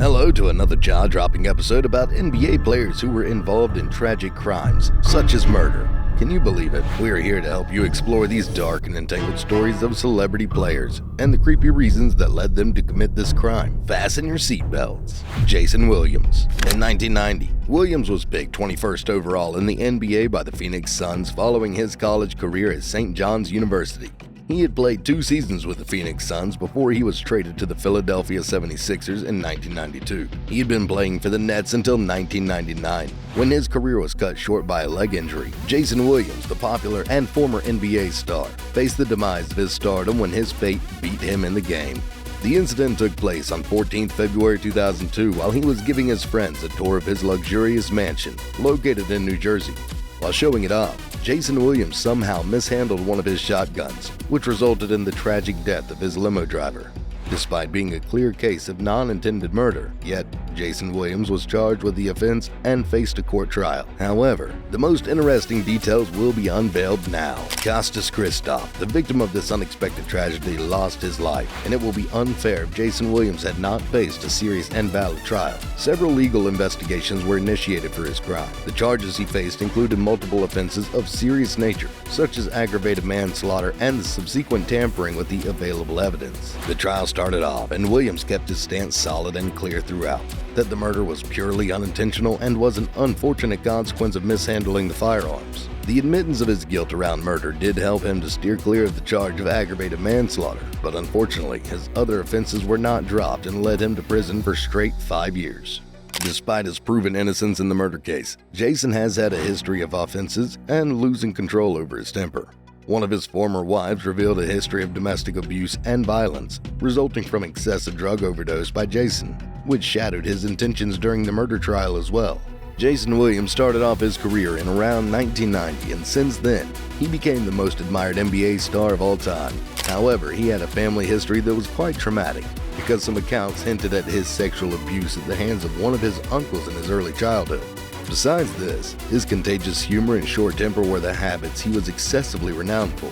Hello to another jaw-dropping episode about NBA players who were involved in tragic crimes, such as murder. Can you believe it? We are here to help you explore these dark and entangled stories of celebrity players and the creepy reasons that led them to commit this crime. Fasten your seatbelts. Jason Williams. In 1990, Williams was picked 21st overall in the NBA by the Phoenix Suns following his college career at St. John's University. He had played 2 seasons with the Phoenix Suns before he was traded to the Philadelphia 76ers in 1992. He had been playing for the Nets until 1999, when his career was cut short by a leg injury. Jason Williams, the popular and former NBA star, faced the demise of his stardom when his fate beat him in the game. The incident took place on 14 February 2002 while he was giving his friends a tour of his luxurious mansion located in New Jersey. While showing it off, Jason Williams somehow mishandled one of his shotguns, which resulted in the tragic death of his limo driver. Despite being a clear case of non-intended murder, yet Jason Williams was charged with the offense and faced a court trial. However, the most interesting details will be unveiled now. Kostas Christoph, the victim of this unexpected tragedy, lost his life, and it will be unfair if Jason Williams had not faced a serious and valid trial. Several legal investigations were initiated for his crime. The charges he faced included multiple offenses of serious nature, such as aggravated manslaughter and the subsequent tampering with the available evidence. The trial started off, and Williams kept his stance solid and clear throughout, that the murder was purely unintentional and was an unfortunate consequence of mishandling the firearms. The admittance of his guilt around murder did help him to steer clear of the charge of aggravated manslaughter, but unfortunately, his other offenses were not dropped and led him to prison for straight 5 years. Despite his proven innocence in the murder case, Jason has had a history of offenses and losing control over his temper. One of his former wives revealed a history of domestic abuse and violence resulting from excessive drug overdose by Jason, which shadowed his intentions during the murder trial as well. Jason Williams started off his career in around 1990, and since then, he became the most admired NBA star of all time. However, he had a family history that was quite traumatic, because some accounts hinted at his sexual abuse at the hands of one of his uncles in his early childhood. Besides this, his contagious humor and short temper were the habits he was excessively renowned for,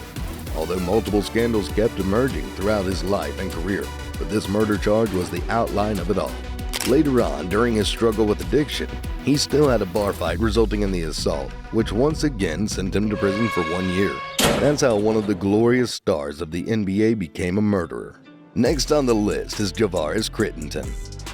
although multiple scandals kept emerging throughout his life and career, but this murder charge was the outline of it all. Later on, during his struggle with addiction, he still had a bar fight resulting in the assault, which once again sent him to prison for 1 year. That's how one of the glorious stars of the NBA became a murderer. Next on the list is Javaris Crittenton.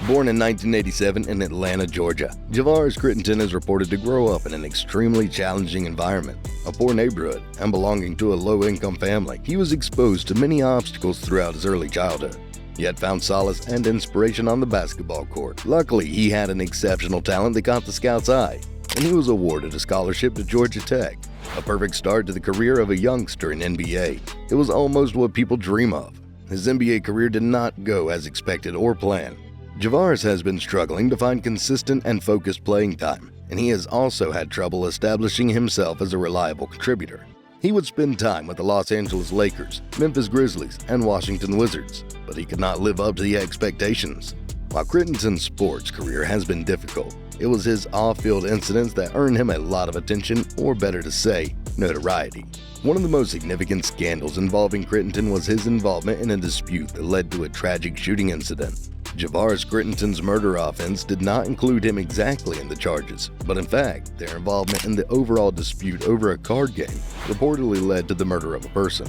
Born in 1987 in Atlanta, Georgia, Javaris Crittenton is reported to grow up in an extremely challenging environment, a poor neighborhood, and belonging to a low-income family. He was exposed to many obstacles throughout his early childhood, yet found solace and inspiration on the basketball court. Luckily, he had an exceptional talent that caught the scouts' eye, and he was awarded a scholarship to Georgia Tech, a perfect start to the career of a youngster in NBA. It was almost what people dream of. His NBA career did not go as expected or planned. Javaris has been struggling to find consistent and focused playing time, and he has also had trouble establishing himself as a reliable contributor. He would spend time with the Los Angeles Lakers, Memphis Grizzlies, and Washington Wizards, but he could not live up to the expectations. While Crittenton's sports career has been difficult, it was his off-field incidents that earned him a lot of attention, or better to say, notoriety. One of the most significant scandals involving Crittenton was his involvement in a dispute that led to a tragic shooting incident. Javaris Crittenton's murder offense did not include him exactly in the charges, but in fact, their involvement in the overall dispute over a card game reportedly led to the murder of a person.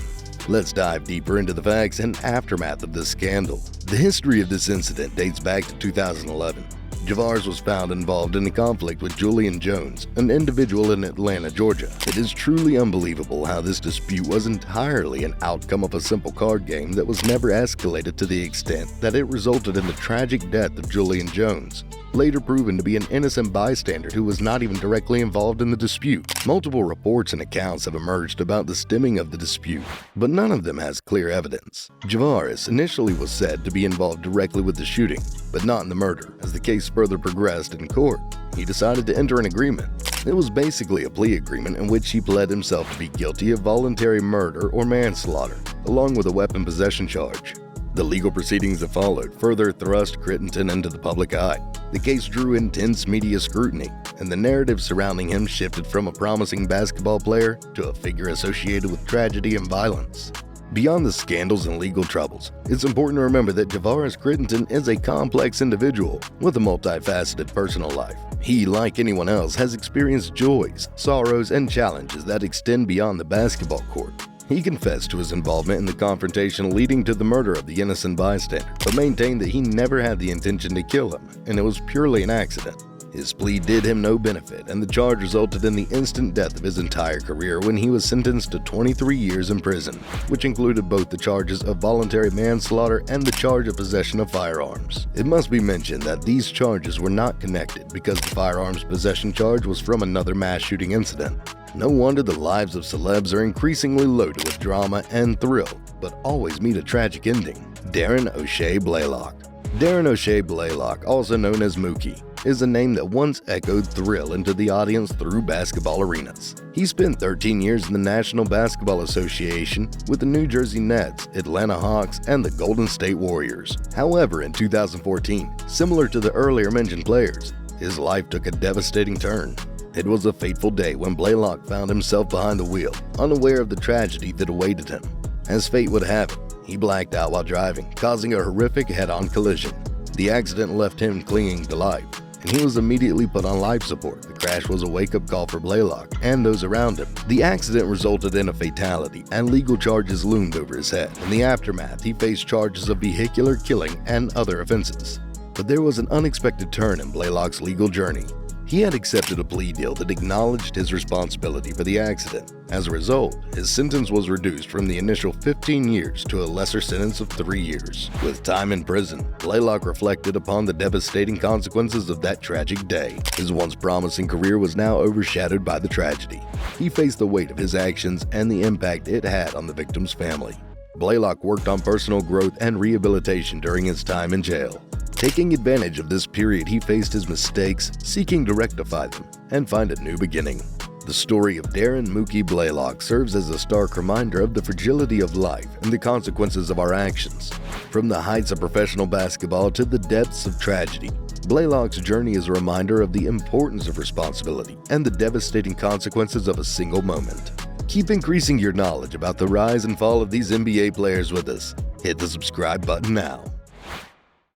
Let's dive deeper into the facts and aftermath of this scandal. The history of this incident dates back to 2011. Javaris was found involved in a conflict with Julian Jones, an individual in Atlanta, Georgia. It is truly unbelievable how this dispute was entirely an outcome of a simple card game that was never escalated to the extent that it resulted in the tragic death of Julian Jones, later proven to be an innocent bystander who was not even directly involved in the dispute. Multiple reports and accounts have emerged about the stemming of the dispute, but none of them has clear evidence. Javaris initially was said to be involved directly with the shooting, but not in the murder. As the case further progressed in court, he decided to enter an agreement. It was basically a plea agreement in which he pled himself to be guilty of voluntary murder or manslaughter, along with a weapon possession charge. The legal proceedings that followed further thrust Crittenton into the public eye. The case drew intense media scrutiny, and the narrative surrounding him shifted from a promising basketball player to a figure associated with tragedy and violence. Beyond the scandals and legal troubles, it's important to remember that Javaris Crittenton is a complex individual with a multifaceted personal life. He, like anyone else, has experienced joys, sorrows, and challenges that extend beyond the basketball court. He confessed to his involvement in the confrontation leading to the murder of the innocent bystander, but maintained that he never had the intention to kill him, and it was purely an accident. His plea did him no benefit, and the charge resulted in the instant death of his entire career when he was sentenced to 23 years in prison, which included both the charges of voluntary manslaughter and the charge of possession of firearms. It must be mentioned that these charges were not connected because the firearms possession charge was from another mass shooting incident. No wonder the lives of celebs are increasingly loaded with drama and thrill, but always meet a tragic ending. Darren O'Shea Blaylock. Darren O'Shea Blaylock, also known as Mookie, is a name that once echoed thrill into the audience through basketball arenas. He spent 13 years in the National Basketball Association with the New Jersey Nets, Atlanta Hawks, and the Golden State Warriors. However, in 2014, similar to the earlier mentioned players, his life took a devastating turn. It was a fateful day when Blaylock found himself behind the wheel, unaware of the tragedy that awaited him. As fate would have it, he blacked out while driving, causing a horrific head-on collision. The accident left him clinging to life, and he was immediately put on life support. The crash was a wake-up call for Blaylock and those around him. The accident resulted in a fatality, and legal charges loomed over his head. In the aftermath, he faced charges of vehicular killing and other offenses. But there was an unexpected turn in Blaylock's legal journey. He had accepted a plea deal that acknowledged his responsibility for the accident. As a result, his sentence was reduced from the initial 15 years to a lesser sentence of 3 years. With time in prison, Blaylock reflected upon the devastating consequences of that tragic day. His once promising career was now overshadowed by the tragedy. He faced the weight of his actions and the impact it had on the victim's family. Blaylock worked on personal growth and rehabilitation during his time in jail. Taking advantage of this period, he faced his mistakes, seeking to rectify them and find a new beginning. The story of Darren Mookie Blaylock serves as a stark reminder of the fragility of life and the consequences of our actions. From the heights of professional basketball to the depths of tragedy, Blaylock's journey is a reminder of the importance of responsibility and the devastating consequences of a single moment. Keep increasing your knowledge about the rise and fall of these NBA players with us. Hit the subscribe button now.